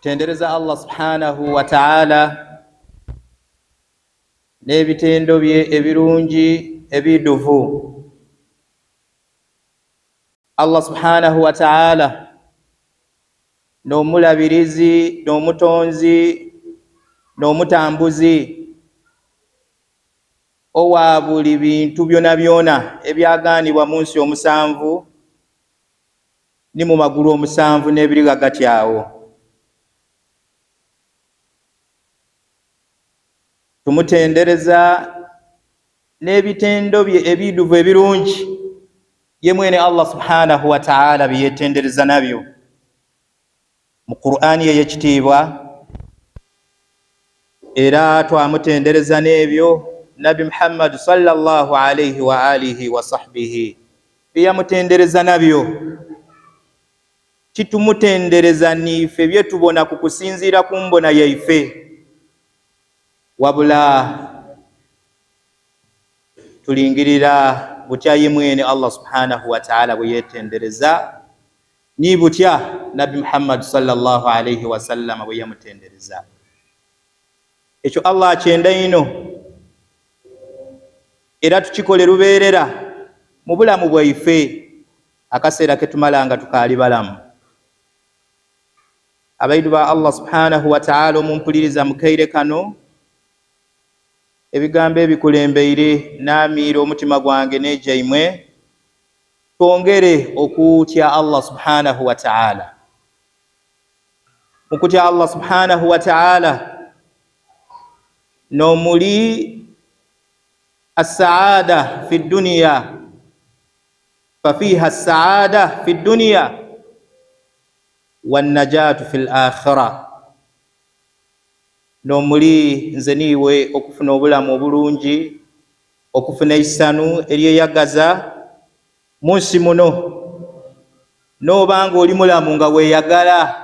Tutendereza Allah subhanahu wa ta'ala n'ebitendo bye ebirungi ebiduvu. Allah subhanahu wa ta'ala n'omulabirizi, n'omutonzi, n'omutambuzi owa buli bintu byona byona ebyaganibwa mu nsi omusanvu ni mu magulu omusanvu n'ebiri hagati awo. Tumutendereza n'ebitendo bye ebiduvu ebirungi ye mwene Allah subhanahu wa ta'ala byetendereza nabyo mu Qur'ani ye ekitiibwa, era twamutendereza n'ebyo Nabi Muhammad sallallahu alayhi wa alihi wa sahbihi byamutendereza nabyo. Kitumutendereza nife bye tubona ku kusinziira ku mbona yaife, wabula tulingirira butya ye mwene Allah subhanahu wa ta'ala bwe yetendereza ni butya Nabi Muhammad sallallahu alayhi wa sallam bwe yamutendereza. Ekyo Allah akyenda ino era tukikole lubeerera mu bulamu bwaife akaseera ketumala nga tukaali balamu. Abaidu ba Allah subhanahu wa ta'ala omumpuliriza mukaire kano, ebigambo ebikulembeire n'amiira omutima gwange n'ejaimwe, twongere okutya Allah subhanahu wa ta'ala. Mukutya Allah subhanahu wa ta'ala nomuli as-saada fi dunya, fafiha as-saada fi dunya wan najatu fil akhirah. Nomuli nze niwe okufuna obulamu obulungi, okufuna isanu eryeyagaza mu nsi muno, n'obanga oli mulamu nga weeyagala,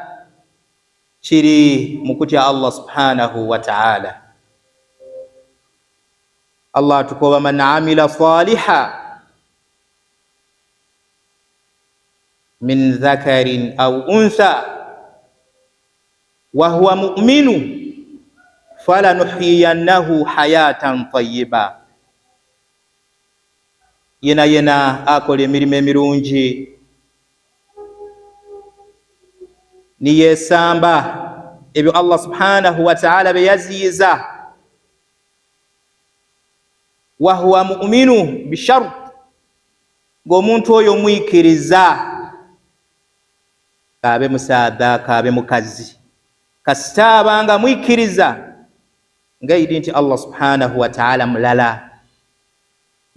kiri mu kutya Allah subhanahu wa ta'ala. Allah tukoba man amila saliha min dhakarin aw untha wa huwa mu'minu falanuhyiyannahu hayatan tayyiba. Yena akola emirimu emirungi niyesamba ebyo Allah subhanahu wa ta'ala beyaziyiza, wa huwa mu'minu bishart, ng'omuntu oyo mwikiriza, kabe musaadha kabe mukazi, kasita abanga mwikiriza ngaidi nti Allah subhanahu wa ta'ala mulala,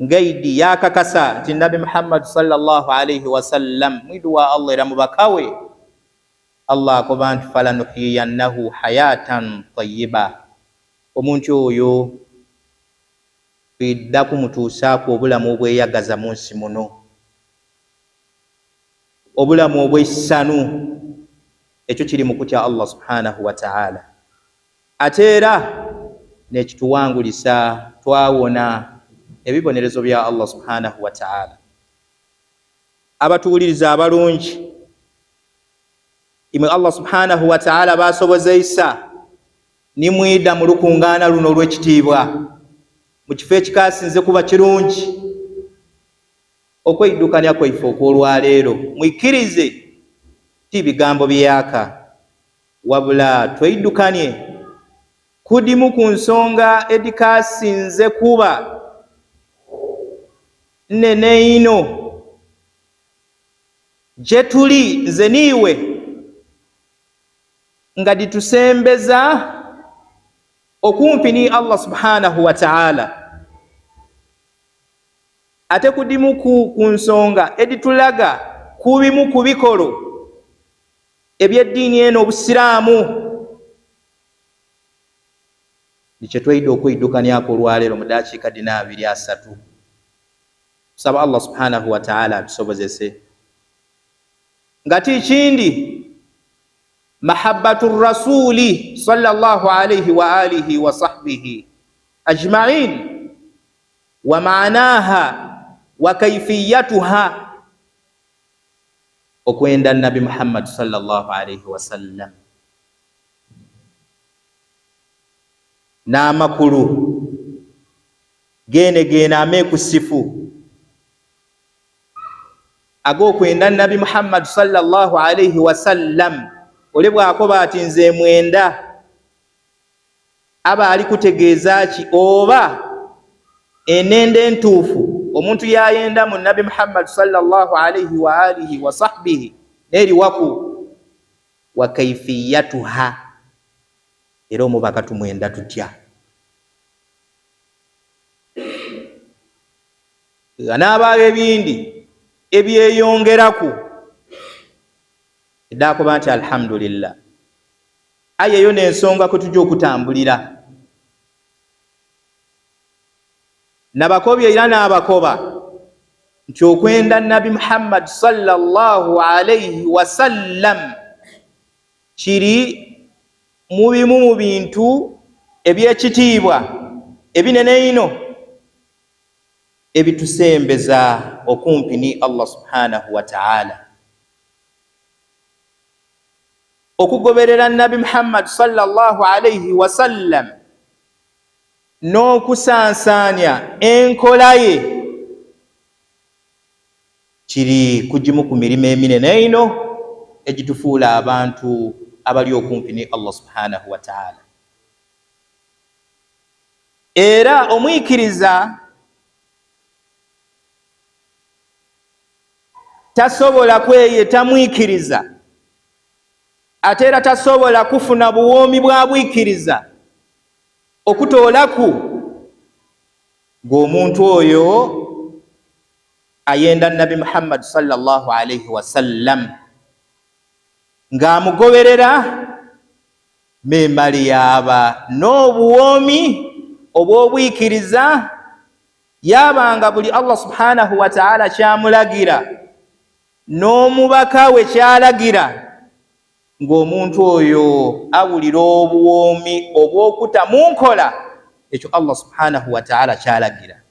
ngaidi yakakasa nti Nabi Muhammad sallallahu alayhi wa sallam mwidu wa Allah era mubakawe. Allah akoba nti falanuhyiyannahu hayatan tayyiba, omuntu oyo twidda kumutuusaako obulamu obweyagaza mu nsi muno, obulamu obw'essanu. Ekyo kiri mu kutya Allah subhanahu wa ta'ala. Ate era nekituwangulisa twawona ebibonerezo bya Allah subhanahu wa ta'ala. Abatuwuliriza abalungi, imwe Allah subhanahu wa ta'ala basobozeisa nimwida mu lukungaana luno olw'ekitiibwa mu kifo ekikasinze kuba kirungi okweidukanya kwaife okw'olwaleero. Mwikirize ti bigambo byaka, wabula tweidukanye kudimu ku nsonga edikasinze kuba nene ino gye tuli nze niiwe, nga ditusembeza okumpi ni Allah subhanahu wa ta'ala. Ate kudimu ku nsonga editulaga kubimu ku bikolo ebyeddiini eno obusiraamu, nikye tweyida okweidukanyako olwaleero mu dakiika 2-3. Tusaba Allah subhanahu wa ta'ala atusobozese. Nga ti kindi mahabbatu rasuli sallallahu alayhi wa alihi wa sahbihi ajma'in wa ma'naha wa kayfiyatuha, okwenda Nabi Muhammad sallallahu alayhi wa sallam n'amakulu gene ameekusifu ag'okwenda Nabi Muhammad sallallahu alayhi wasallam. Ole bw'akoba ati nze mwenda, aba ali kutegeeza ki? Oba enende entuufu omuntu yayenda mu Nabi Muhammad sallallahu alayhi wa alihi wa sahbihi neri waku wa kaifiyatuha, era omubaka tumwenda tutya. N'abaawo ebindi ebyeyongeraku eddakuba nti alhamdulillah. Ayeyo n'ensonga kwe tujja okutambulira. Nabakobya era n'abakoba nti okwenda Nabi Muhammad sallallahu alayhi wasallam kiri mu bimu mu bintu eby'ekitiibwa ebinene ino ebitusembeza okumpi ni Allah subhanahu wa ta'ala. Okugoberera Nabi Muhammad sallallahu alayhi wasallam n'okusansanya enkola ye kiri kugimu ku mirimu eminene ino egitufuula abantu abali okumpi ni Allah subhanahu wa ta'ala. Era omwikiriza tasobola kweyeta mwikiriza, ate era tasobola kufuna buwoomi bwa bwikiriza okutoolaku ng'omuntu oyo ayenda Nabi Muhammad sallallahu alayhi wasallam ng'amugoberera memali yaba n'obuwoomi obw'obwikiriza, yabanga buli Allah subhanahu wa ta'ala kyamulagira n'omubaka we kyalagira, ng'omuntu oyo awulira obuwoomi obw'okuta mu nkola ekyo Allah subhanahu wa ta'ala kyalagira.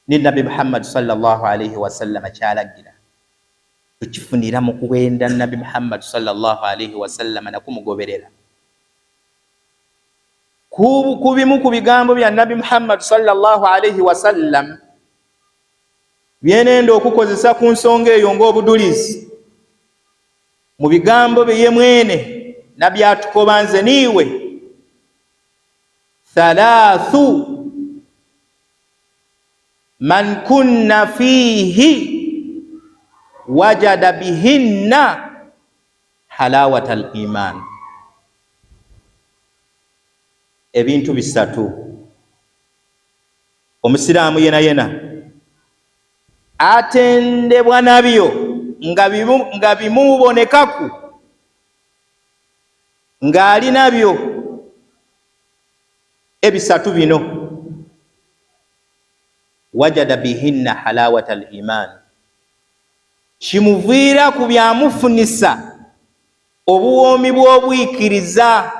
Ni Nabi Muhammad sallallahu alayhi wasallam kyalagira tukifunira mu kuwenda Nabi Muhammad sallallahu alayhi wasallam nakumugoberera. Ku bimu ku bigambo bya Nabi Muhammad sallallahu alayhi wasallam byenenda okukozesa ku nsonga eyo ng'obudulizi, mu bigambo bye ye mwene nabyatukoba nze niiwe, thalathu man kunna fihi wajada bihinna halawata al-iman. Ebintu bisatu omusiraamu yena atendebwa nabyo nga bimubonekaku, ng'ali nabyo ebisatu bino, wajada bihinna halawata al-iman, kimuviira ku byamufunisa obuwoomi bw'obwikiriza,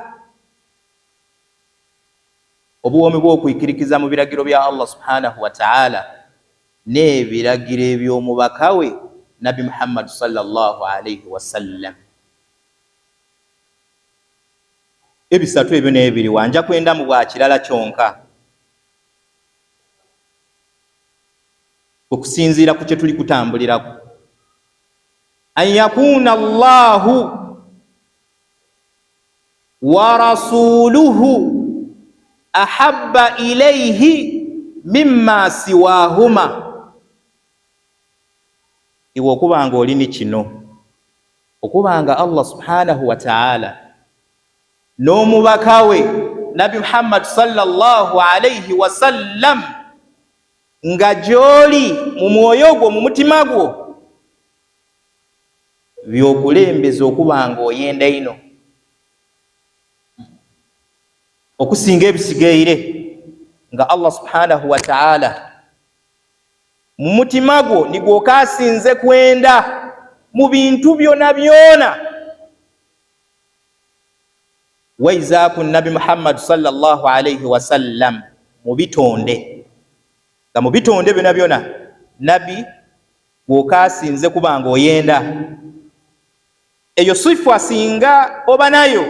obuwoomi bw'okwikirikiza mu biragiro bya Allah subhanahu wa ta'ala n'ebiragiro eby'omubaka we Nabi Muhammad sallallahu alayhi wasallam. Ebisatu ebyo n'ebiri wanja kwenda mu bwa kirala kyonka okusinziira ku kye tuli kutambulirako. An yakuna Allahu wa rasuluhu ahabba ilayhi mimma siwahuma. Iwe okubanga olini kino, okubanga Allah subhanahu wa ta'ala n'omubaka we Nabi Muhammad sallallahu alayhi wasallam nga gy'oli mu mwoyo gwo, mu mutima gwo, by'okulembeza okubanga oyenda ino okusinga ebisigaire, nga Allah subhanahu wa ta'ala mu mutima gwo nigwo okasinze kwenda mu bintu byona byona. Waizaaku Nabi Muhammad sallallahu alayhi wasallam mu bitonde, nga mu bitonde byona byona Nabi gwokasinze kubanga oyenda. Eyo sifa singa oba nayo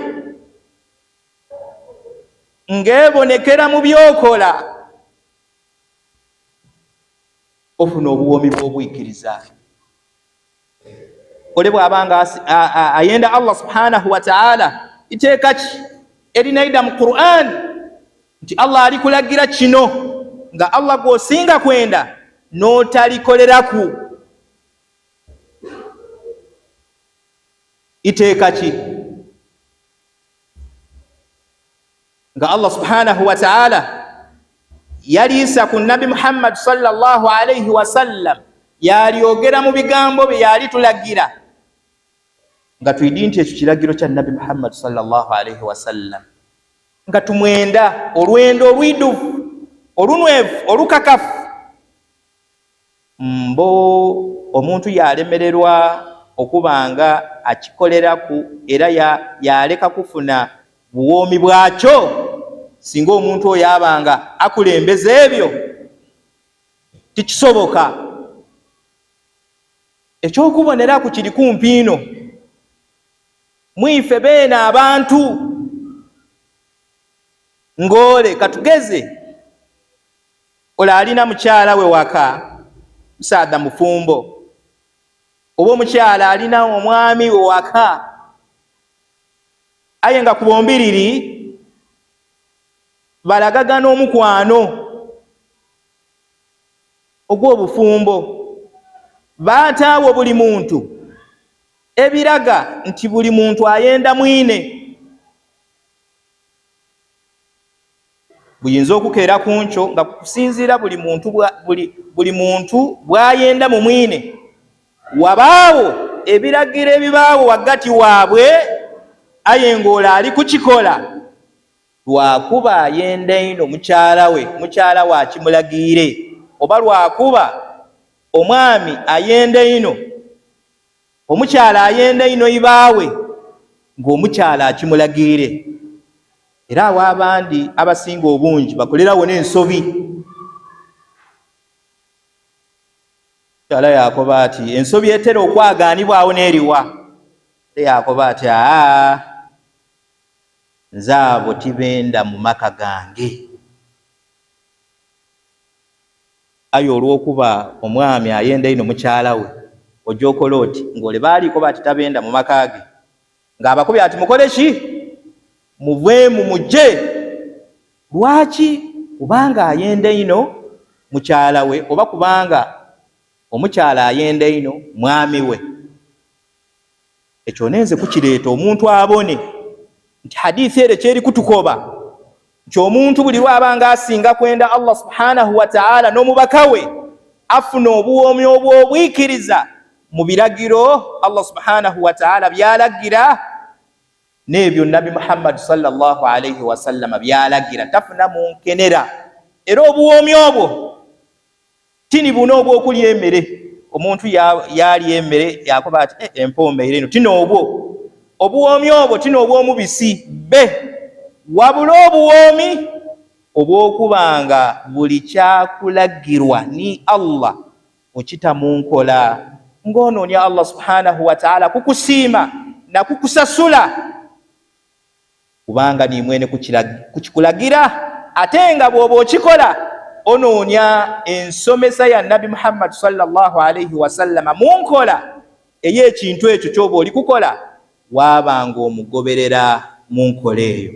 ng'ebonekera mu byokola ofuna obuwoomi bw'obwikiriza. Ole bw'abanga ayenda Allah subhanahu wa ta'ala iteeka ki erinaida mu Qur'an nti Allah alikulagira kino nga Allah gw'osinga kwenda n'otalikoleraku, iteeka ki nga Allah subhanahu wa ta'ala yaliisa ku Nabi Muhammad sallallahu alayhi wa sallam, yalyogera mu bigambo bye yali tulagira nga tuyidi nti ekyo kiragiro kya Nabi Muhammad sallallahu alayhi wa sallam, nga tumwenda olwendo olwidufu olunwevu olukakafu. Mbo omuntu yalemererwa okubanga akikoleraku era yaleka kufuna buwoomi bwakyo singa omuntu oyo abanga akulembeza ebyo, tikisoboka. Ekyokuboneraku kiri kumpi ino, mwife beena abantu ng'ole katugeze ola alina mukyala we waka, musaadha mufumbo, oba omukyala alina omwami we waka, aye nga ku bombiriri balagagana omukwano ogw'obufumbo, baataawo buli muntu, ebiraga nti buli muntu ayenda mwine. Buyinza okukeera ku nkyo nga kusinziira buli muntu bw'ayenda mu mwine, wabaawo ebiragiro ebibaawo wagati waabwe, aye ng'ola ali kukikola lwakuba ayenda ino mukyala we akimulagiire, oba lwakuba omwami ayenda ino, omukyala ayenda ino ibaawe ng'omukyala akimulagiire. Era awo abandi abasinga obungi bakolerawo n'ensobi. Kyala Yakoba ati ensobi etera okwagaanibwawo n'eriwa. Yakoba ati nze abo tibenda mu maka gange. Aye olw'okuba omwami ayenda ino mukyala we, ojja okola oti ng'ole baaliko bati tabenda mu maka ge, ng'abakubye ati mukole ki? Muveemu mujje. Lwaki? Kubanga ayenda ino mukyala we, oba kubanga omukyala ayenda ino mwami we. Ekyo nenze kukireeta omuntu abone nti hadithi ere kyeri kutukoba nti omuntu buli lwabanga asinga kwenda Allah subhanahu wa ta'ala n'omubaka we afuna obuwoomi obw'obwikiriza mu biragiro Allah subhanahu wa ta'ala byalagira n'ebyo Nabi Muhammad sallallahu alayhi wa sallam byalagira, tafuna munkenera. Era obuwoomi obwo tini buno obw'okulya emmere. Omuntu yali emmere yakuba ati empombe eno tino obuwoomi obwo tino obw'omubisi be, wabula obuwoomi obw'okubanga buli kyakulagirwa ni Allah okita mu nkola, ng'onoonya Allah subhanahu wa ta'ala kukusiima na kukusasula kubanga ni mwene kukikulagira, ate nga bw'oba okikola onoonya ensomesa ya Nabi Muhammad sallallahu alayhi wa sallam mu nkola ey'ekintu ekyo ky'oba oli kukola, waabanga omugoberera mu nkola eyo.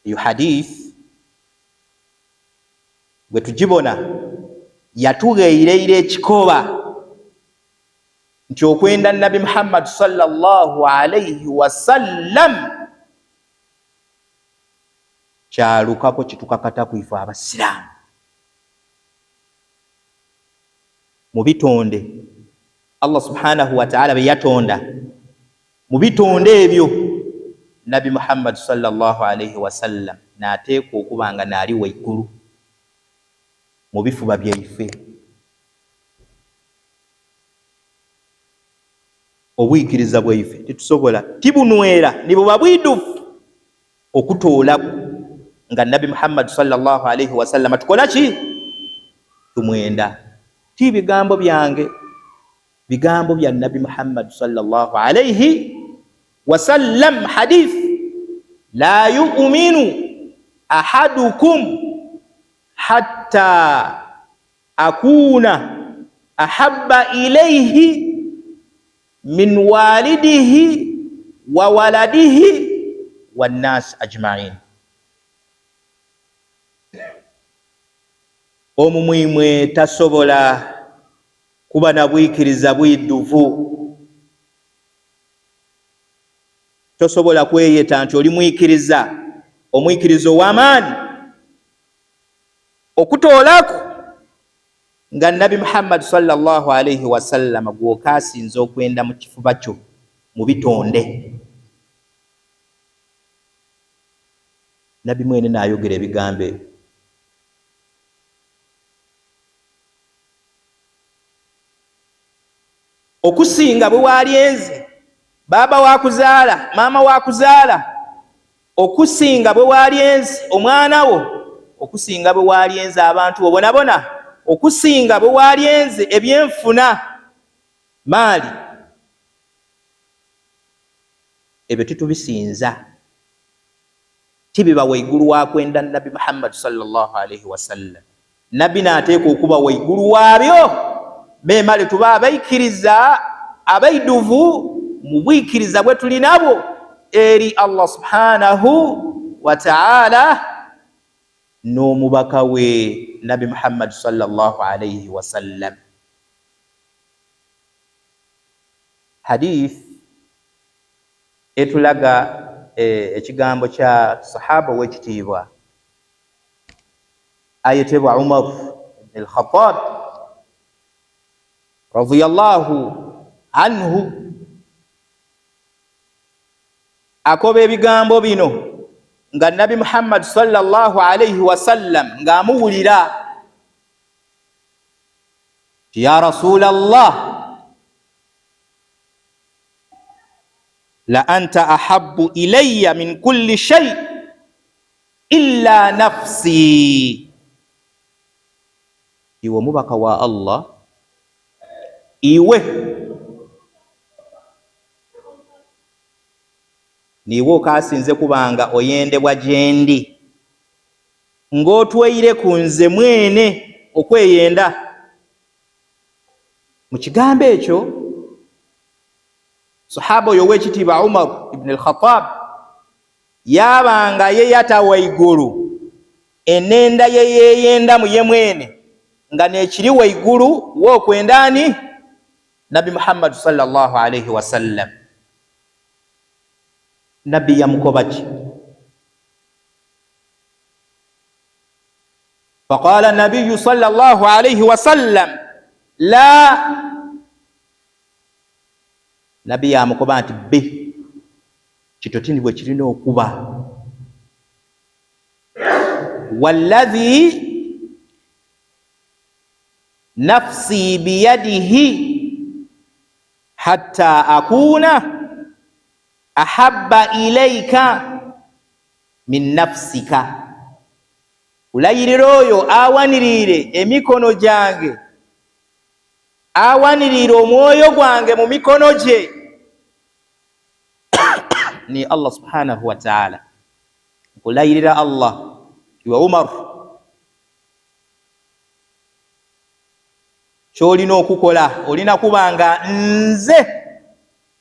Eyo hadith bwe tugibona yatugeyireire ekikoba nti okwenda Nabi Muhammad sallallahu alayhi wa sallam kyalukako kitukakata kwife abasiraamu mu bitonde Allah subhanahu wa ta'ala bye yatonda. Mu bitonde ebyo Nabi Muhammad sallallahu alayhi wa sallam n'ateeka okubanga naali waigulu mu bifuba byaife. Obwikiriza bwaife titusobola tibunwera ni buba bwidufu okutoolaku nga Nabi Muhammad sallallahu alayhi wa sallam tukola ki? Tumwenda. Ti bigambo byange, bigambo bya Nabi Muhammad sallallahu alayhi wa sallam. Hadith la yu'minu ahadukum hatta akuna ahabba ilayhi min walidihi wa waladihi wan nas ajma'in. Omumwimwe tasobola kuba na bwikiriza bwidduvu. Tosobola kweyeta nti oli mwikiriza, omwikirizo w'amaani okutoolaku nga Nabi Muhammad sallallahu alayhi wa sallam gw'okaasinze okwenda mu kifuba kyo mu bitonde. Nabi mwene n'ayogera ebigambo ebyo. Okusinga bwe walyenze baba wakuzaala, maama wakuzaala, okusinga bwe walyenze omwana wo, okusinga bwe walyenze abantu bo bonabona, okusinga bwe walyenze ebyenfuna maali, ebyo titubisinza, tibiba waigulu wakwenda Nabi Muhammad sallallahu alayhi wa sallam. Nabi n'ateeka okuba waigulu waabyo, memale tuba abaikiriza abaiduvu mu bwikiriza bwe tuli nabo eri Allah subhanahu wa ta'ala n'omubaka we Nabi Muhammad sallallahu alayhi wa sallam. Hadith etulaga ekigambo kya sahaba w'ekitiibwa ayetebwa Umar ibn al-Khattab radiyallahu anhu, akoba ebigambo bino nga Nabi Muhammad sallallahu alayhi wa sallam ng'amuwulira. Ya Rasulallah, la anta ahabbu ilayya min kulli shay illa nafsi. Iwe mubaka wa Allah, iwe niwe okasinze kubanga oyendebwa gyendi ng'otweire ku nze mwene okweyenda. Mu kigambo ekyo sahaba oyo w'ekitiibwa Umar ibn al-Khattab yabanga yeyata waigulu, enenda ye yeyenda mu ye mwene nga nekiri waigulu w'okwendani Nabi Muhammad sallallahu alayhi wa sallam. Nabi yamukoba ki? Faqala Nabiyyu sallallahu alayhi wa sallam la. Nabi yamukoba nti be kito tindi bwe kirina okuba. Walladhi nafsi biyadihi hatta akuna ahabba ilayka min nafsika. Ulayirira oyo awanirire emikono gyange, awanirire omwoyo gwange mu mikono gye ni Allah subhanahu wa ta'ala. Ulayirira Allah, iwe Umar, kyolina okukola olina kubanga nze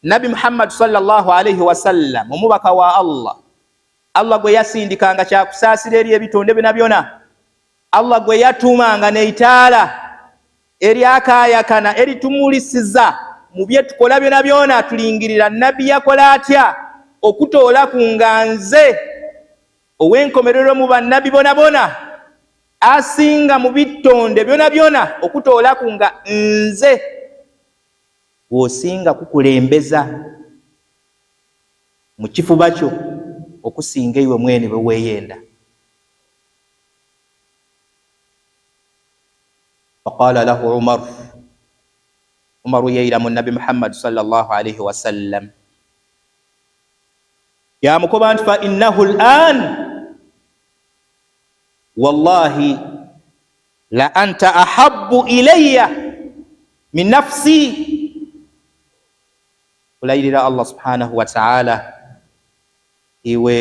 Nabi Muhammad sallallahu alayhi wa sallam omubaka wa Allah, Allah gwe yasindikanga kyakusaasira eri ebitonde byonna byonna, Allah gwe yatumanga neitaala eryakayakana eritumulisiza mu bye tukola byonna byonna tulingirira Nabi yakola atya okutoola ku nganze ow'enkomerero mu bannabi bona bona asinga mu bitonde byonna byonna okutoola ku nga nze w'osinga kukulembeza mu kifuba kyo okusinga iwe mwene bwe weeyenda. Faqala lahu Umar, Umar yeyiramu Nabi Muhammad sallallahu alayhi wa sallam yamukoba nti fa innahu al'an wallahi la anta ahabbu ilayya min nafsi. Ulayirira Allah subhanahu wa ta'ala iwe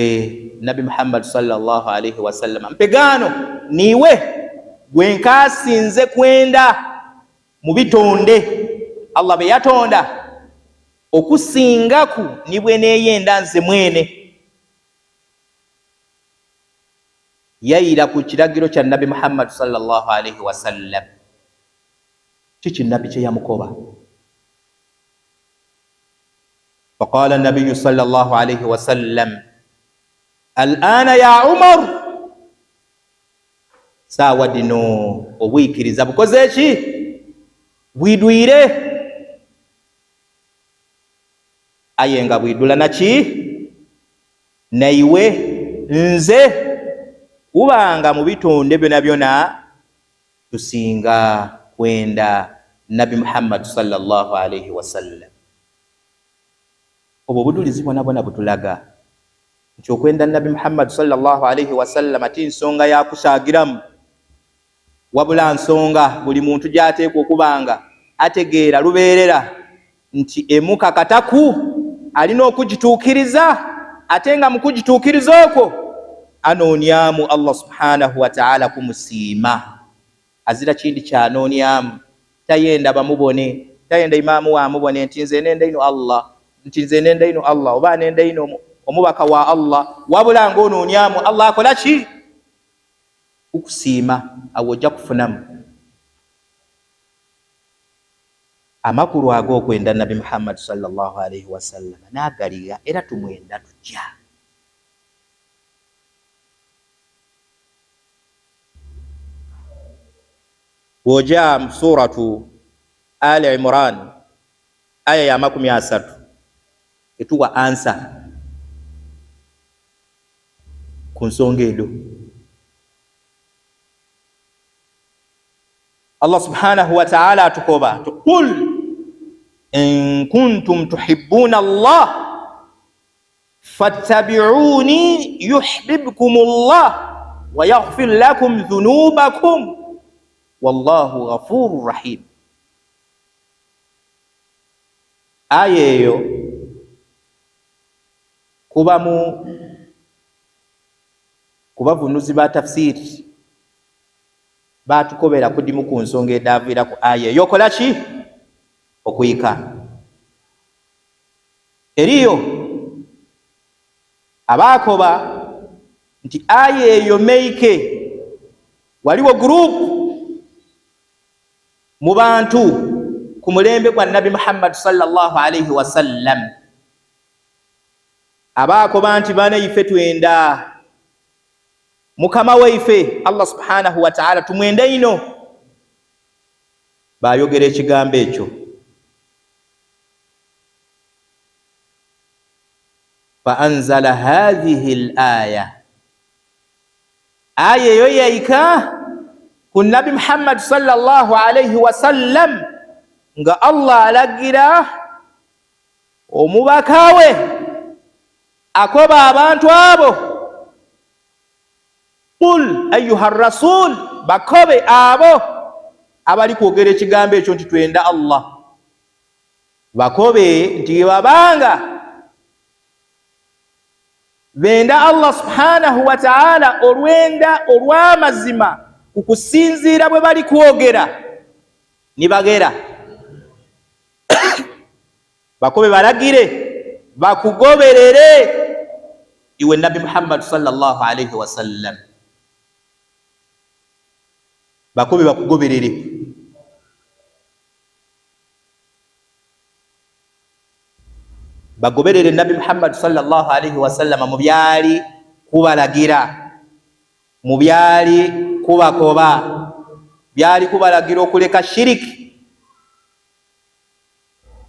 Nabi Muhammad sallallahu alaihi wasallam mpegano niwe gwenkasinze kwenda mu bitonde Allah be yatonda okusingaku nibwe neyenda nze mwene. Yayira ku kiragiro kya Nabi Muhammad sallallahu alaihi wasallam. Kiki nabi kye yamukoba? فقال النبي صلى الله عليه وسلم الآن يا عمر ساwa dino obwikiriza bukoze eki bwidwire ayenga bwidula naki naiwe nze ubanga mu bitonde byona byona tusinga kwenda Nabi Muhammad sallallahu alaihi wasallam. Obwo budulizi bwona butulaga nti okwenda Nabi Muhammad sallallahu alaihi wasallam ati nsonga ya kusagiramu, wabula nsonga buli muntu gyateekwa okubanga ategeera lubeerera nti emuka kataku alina okugituukiriza, ate nga mu kugituukiriza okwo anoonyamu Allah subhanahu wa ta'ala kumusiima. Azira kindi kyanoonyamu, tayenda bamubone, tayenda imaamu wamubone nti nze nenda ino Allah, nti nze nenda ino Allah oba nenda ino omubaka wa Allah, wabula ng'onoonyamu Allah akola ki? Okusiima. Awo ojja kufunamu amakulu ag'okwenda Nabi Muhammad sallallahu alaihi wasallam n'agaliga era tumwenda tujja. Bw'ojja mu suratu Ali Imran aya ya 30 etuwa ansa ku nsonga edo. Allah subhanahu wa ta'ala atukoba qul in kuntum tuhibbuna Allah fattabi'uni yuhibbukumullah wa yaghfir lakum dhunubakum wallahu ghafurur rahim. Ayeyo kubavunuzi ba tafsiri batukobera kudimu ku nsonga edavira ku aya yokola ki okuyika. Eriyo abakoba nti aya eyo meike waliwo group mu bantu ku mulembe gwa Nabi Muhammad sallallahu alaihi wasallam abakoba nti bana ife twenda mukama waife Allah subhanahu wa ta'ala tumwenda ino. Bayogera ekigambo ekyo fa anzala hadhihi al-aya, aya yo yaika ku Nabi Muhammad sallallahu alaihi wasallam nga Allah alagira omubakawe akoba abantu abo qul ayyuha rasul, bakobe abo abali kwogera ekigambo ekyo nti twenda Allah, bakobe nti babanga benda Allah subhanahu wa ta'ala olwenda olw'amazima kukusinziira bwe bali kwogera nibagera. Bakobe balagire bakugoberere iwe Nabi Muhammad sallallahu alaihi wasallam, bakobe bakugoberere. Bagoberere Nabi Muhammad sallallahu alaihi wasallam mu byali kubalagira, mu byali kubakoba, byali kubalagira okuleka shiriki,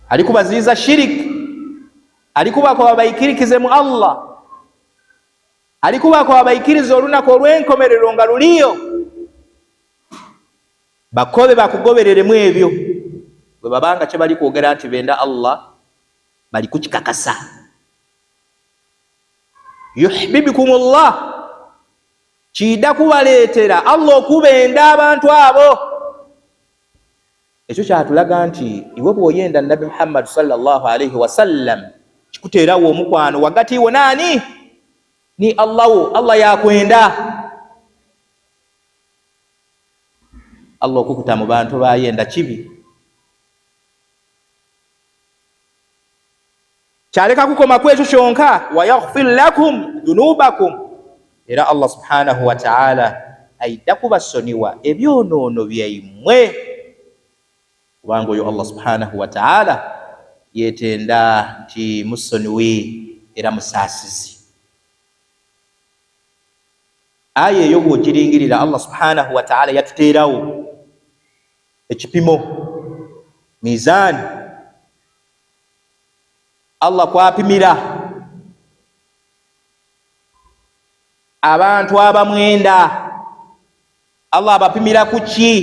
ali kubaziza shiriki, ali kubakoba bayikirikize mu Allah, ali kubakoba bayikirize olunaku olw'enkomerero nga luliyo. Bakobe bakugoberere mu ebyo bwe babanga kye bali kwogera nti benda Allah bali kukikakasa. Yuhibbukumullah kida kubaleetera Allah okubenda abantu abo. Ekyo kyatulaga nti iwe bw'oyenda Nabi Muhammad sallallahu alaihi wasallam kikuteerawo omukwano wagati wo nani ni Allah yakwenda Allah okukuta mu bantu bayenda kibi kyaleka kukoma kwekyo kyonka wa yaghfir lakum dhunubakum era Allah subhanahu wa ta'ala aidda kubasoniwa ebyonoono byammwe kubanga oyo Allah subhanahu wa ta'ala yetenda nti musoniwi era musaasizi. Aya eyo bw'ogiringirira Allah subhanahu wa ta'ala yatuteerawo ekipimo mizaani Allah kwapimira abantu abamwenda. Allah abapimira kuki?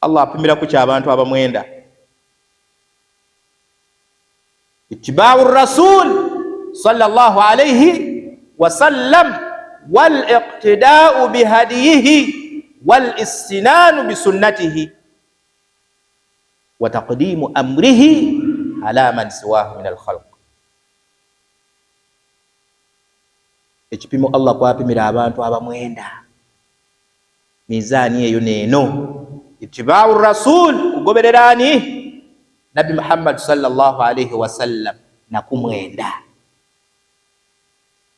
Allah apimira kuki abantu abamwenda? Ittiba'u rasul sallallahu alayhi wasallam wal iqtida'u bihadiyihi wal istinanu bisunnatihi wa taqdimu amrihi ala man siwahu min al-khalq. Ekipimo Allah kwapimira abantu abamwenda mizaani eyo neeno ittiba'u rasul kugobererani Nabi Muhammad sallallahu alayhi wasallam na kumwenda.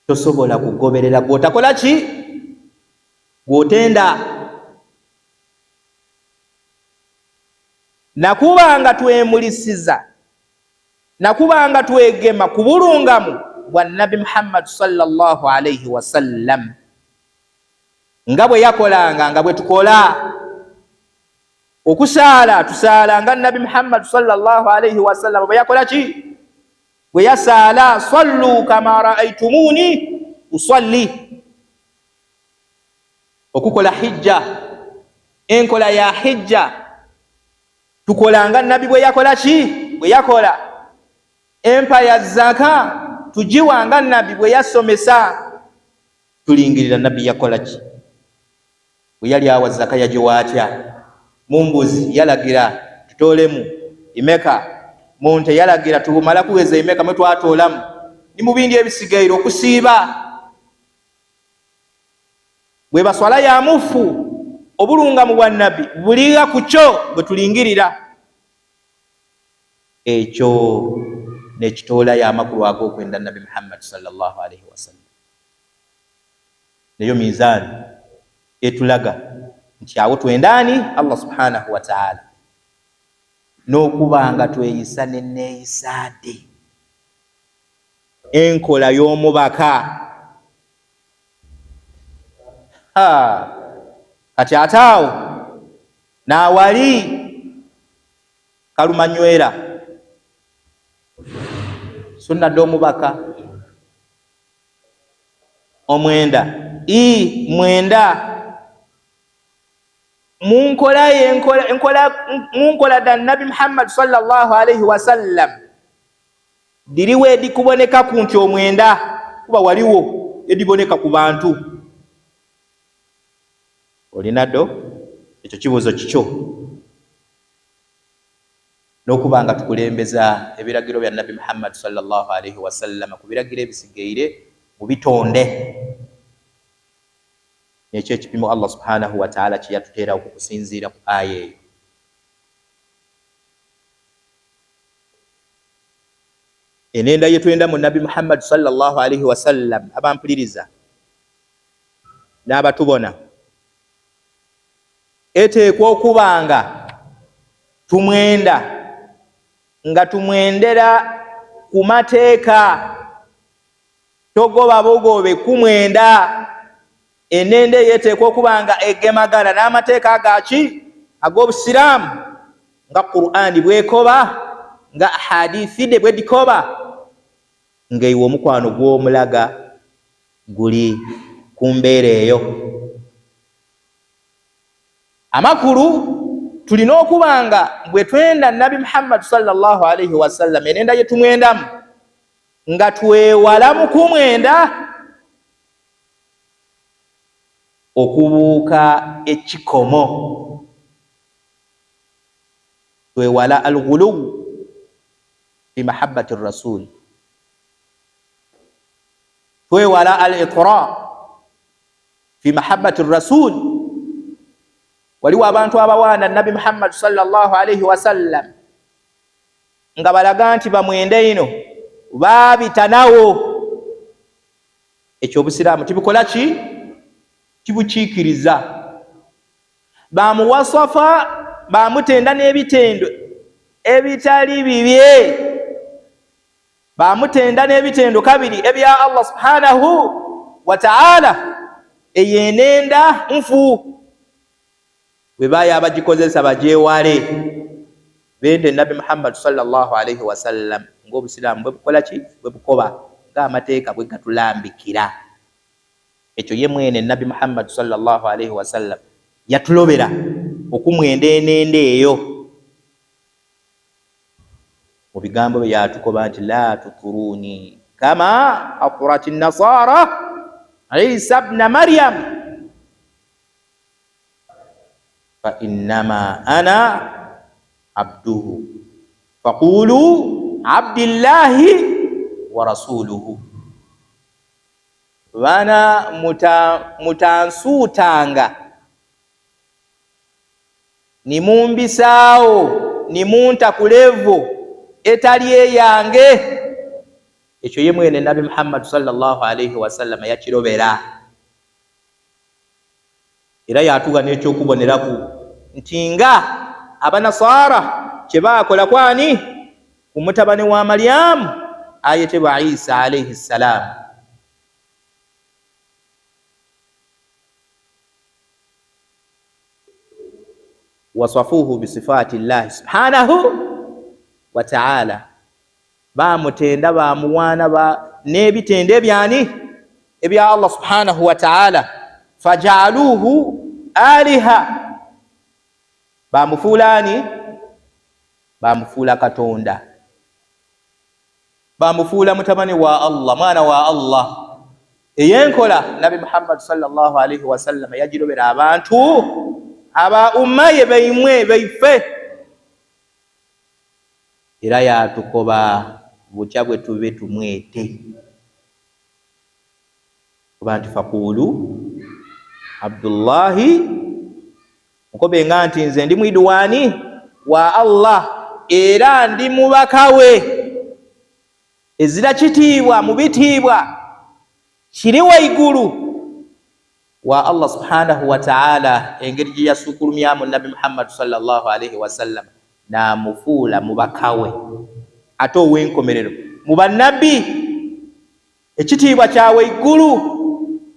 Tosobola kugoberera gwotakola ki gwotenda nakubanga twemulisiza nakubanga twegema ku bulungamu bwa Nabi Muhammad sallallahu alayhi wasallam nga bwe yakolanga nga bwe tukola. Okusaala tusaala nga Nabi Muhammad sallallahu alayhi wasallam bwe yakola ki bwe yasaala. Sallu kama raaitumuni usalli. Okukola hijja enkola ya hijja tukolanga Nabi bwe yakola ki bwe yakola. Empa ya zaka tujiwanga Nabi bwe yasomesa. Tulingirira Nabi yakola ki bwe yali awa zaka yajiwatya. Mumbuzi yalagira tutolemu imeka, munte yalagira tubumala kuweza imeka mwe twatolamu, ni mubindi ebisigairo okusiiba. Bwe baswala ya mufu obulungamu bwa Nabi buliga kucho bwe tulingirira. Ekyo nekitola ya makulu ago kwenda Nabi Muhammad sallallahu alayhi wasallam. Neyo mizani etulaga nti awo twendani Allah subhanahu wa ta'ala n'okubanga tweyisa neneeyisade enkola y'omubaka. Kati ataawo n'awali kalumanywera sunna d'omubaka omwenda mwenda munkola munkola da Nabi Muhammad sallallahu alayhi wasallam diriwe edikuboneka ku nti omwenda kuba waliwo ediboneka ku bantu. Olinado ekyo kibuuzo kikyo n'okubanga tukulembeza ebiragiro bya Nabi Muhammad sallallahu alayhi wasallam ku biragiro ebisigaire mu bitonde. Ekyo ekipimo Allah subhanahu wa ta'ala kiyatuteera okukusinziira ku aya eyo. Enenda yetwenda mu Nabi Muhammad sallallahu alayhi wasallam abampuliriza n'abatubona eteekwa okubanga tumwenda nga tumwendera ku mateeka togoba bugobe kumwenda. Enende yeteekwa okubanga egemagana n'amateeka agaki ag'obusiraamu nga Qur'ani bwekoba nga hadithi de bwedikoba nga iwe omukwano gw'omulaga guli ku mbeera eyo. Amakulu tulina okubanga bwe twenda Nabi Muhammad sallallahu alayhi wasallam enenda yetumwendamu nga twewala mu kumwenda okubuuka ekikomo. Twewala al-ghuluw fi mahabbati rasul twewala al-itra fi mahabbati rasul. Waliwo abantu abawaana nabi Muhammad sallallahu alayhi wa sallam nga balaga nti bamwende ino babitanawo. Ekyo obusiraamu tibikola ki? Tibukiikiriza. Bamuwasafa, bamutenda n'ebitendo ebitali bibye, bamutenda n'ebitendo kabiri ebya Allah subhanahu wa ta'ala, eyenenda nfu. Bwe baya abagikozesa bagyewale, bende nabi Muhammad sallallahu alayhi wa sallam ng'obusiraamu bwe bukola ki? Bwe bukoba ng'amateeka bwe gatulambikira. Ekyo ye mwene nabi Muhammad sallallahu alayhi wa sallam yatulobera okumwenda enende eyo. Mu bigambo bye yatukoba nti la tuturuni kama atrat an-nasara Isa ibn Maryam fa innama ana abduhu faqulu abdillahi wa rasuluhu. Bana mutansutanga nimumbisaawo nimunta kulevo etali eyange. Ekyo ye mwene nabi Muhammad sallallahu alayhi wa sallam yakirobera, era yatuga n'ekyokuboneraku nti nga abanasara kye baakola kwani ku mutabani wa Maryamu ayetebwa Isa alayhi salam. Wasafuhu bisifati llahi subhanahu wa ta'ala, bamutenda bamuwaana n'ebitendo ebyani ebya Allah subhanahu wa ta'ala. Faja'aluhu aliha, bamufuulani? Bamufuula katonda, bamufuula mutabani wa Allah, mwana wa Allah. Eyenkola nabi Muhammad sallallahu alayhi wa sallam yagirobera abantu aba ummaye beimwe beife, era yatukoba butya bwe tube tumwete kuba nti faqulu Abdullahi, mukobe nga nti nze ndi mwidwani wa Allah era ndi mubaka we, ezira kitiibwa mu bitiibwa kiri waigulu wa Allah subhanahu wa ta'ala. Engeri gye yasukulumyamu nabi Muhammad sallallahu alayhi wa sallam namufuula mubakawe ate ow'enkomerero mu bannabbi, ekitiibwa kyawe igulu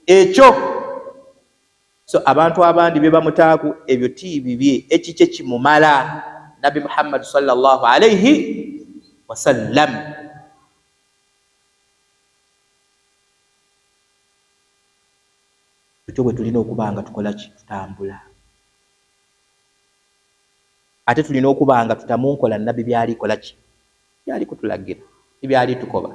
ekyo. So abantu abandi be bamutaaku ebyo tibibye, ekikye kimumala nabi Muhammad sallallahu alayhi wa sallam. Tutyo bwe tulina okubanga tukola ki? Tutambula. Ate tulina okubanga tutamunkola nabbi byali kola ki? Byali kutulagira, byali tukoba.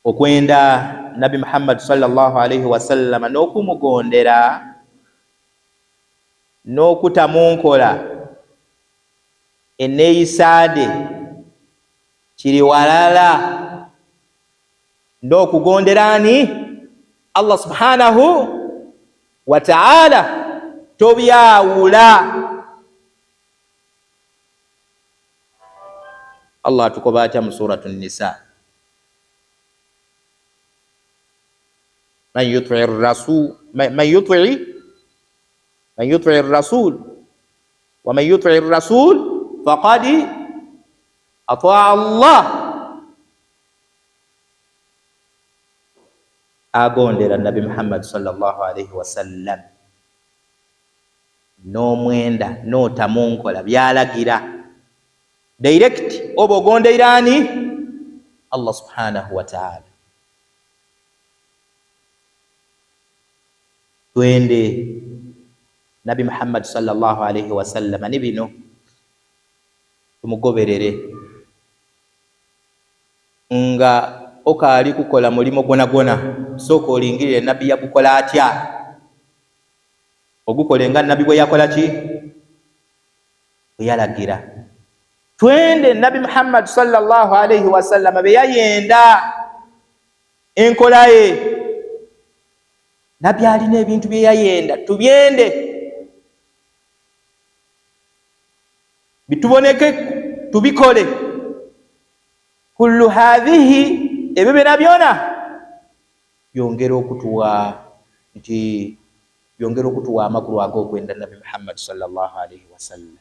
Okwenda nabi Muhammad sallallahu alayhi wa sallam n'okumugondera n'okutamunkola enneeyisaade kiri walala n'okugonderani Allah subhanahu wa ta'ala, tobyawula. Allah atukoba atya mu suratun Nisa, man yuti'i ar-rasul wa man yuti'i ar-rasul faqad ata'a Allah. Agondera nabi Muhammad sallallahu alayhi wa sallam n'omwenda n'otamunkola byalagira direct, oba ogondeirani Allah subhanahu wa ta'ala. Twende nabi Muhammad sallallahu alayhi wa sallam ni bino tumugoberere nga okaali kukola mulimo gwona sooka olingirire nabbi yagukola atya, ogukole nga nabbi bwe yakola ki? Bwe yalagira. Twende nabi Muhammad sallallahu alayhi wa sallam be yayenda enkola ye. Nabbi alina ebintu bye yayenda tubyende bituboneke tubikole. Kullu hadhihi, ebyo byona byongera okutuwa amakulu ag'okwenda Nabi Muhammad sallallahu alaihi wasallam.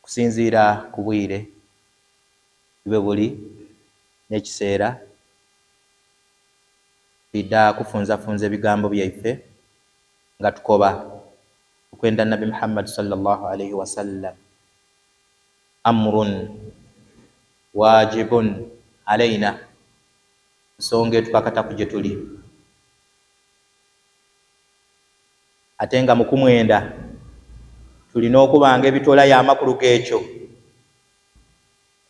Kusinziira ku bwire bwe buli n'ekiseera, bidda kufunzafunza ebigambo byaife nga tukoba okwenda Nabi Muhammad sallallahu alaihi wasallam amrun wajibun alaina, nsonga etukakata ku gye tuli. Ate nga mu kumwenda tulina okubanga ebitola y'amakulu g'ekyo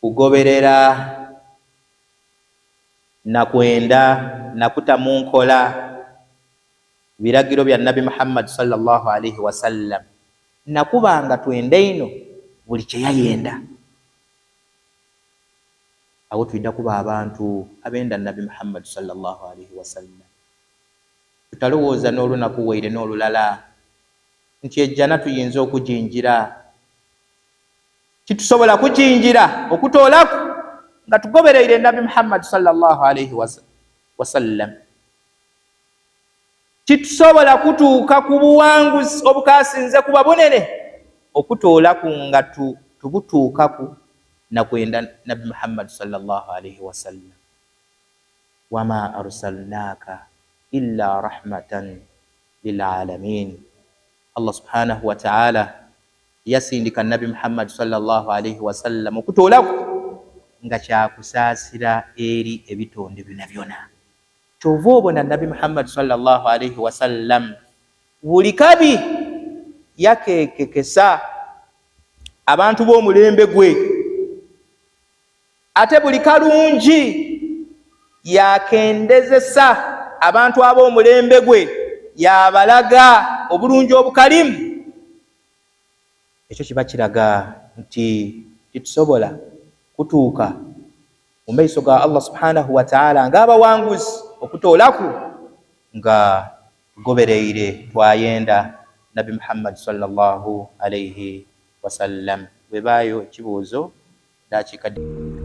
kugoberera na kwenda na kutamu nkola biragiro bya Nabi Muhammad sallallahu alaihi wasallam, na kubanga twenda ino buli kye yayenda. Awo twidda kuba abantu abenda Nabi Muhammad sallallahu alaihi wasallam. Tutalowooza n'olunaku waire n'olulala nti ejjana tuyinza okujinjira. Kitusobola kujinjira okutoolaku nga tugobereire Nabi Muhammad sallallahu alaihi wasallam. Kitusobola kutuuka ku buwanguzi obukasinze kuba bunene okutoolaku nga tubutuukaku na kwenda Nabi Muhammad sallallahu alaihi wasallam. Wama arsalnaka illa rahmatan lil alamin. Allah subhanahu wa ta'ala yasindika Nabi Muhammad sallallahu alaihi wasallam okutoolaku nga kyakusaasira eri ebitonde byona. Kyova obona Nabi Muhammad sallallahu alaihi wasallam buli kabi yakekekesa abantu b'omulembe gwe, ate buli kalungi yakendezesa abantu ab'omulembe gwe, yabalaga obulungi obukalimu. Ekyo kiba kiraga nti kitusobola kutuuka mu maiso ga Allah subhanahu wa ta'ala ng'abawanguzi okutoolaku nga tugobereire twayenda Nabi Muhammad sallallahu alaihi wasallam. Bwe baayo ekibuuzo dakikadde.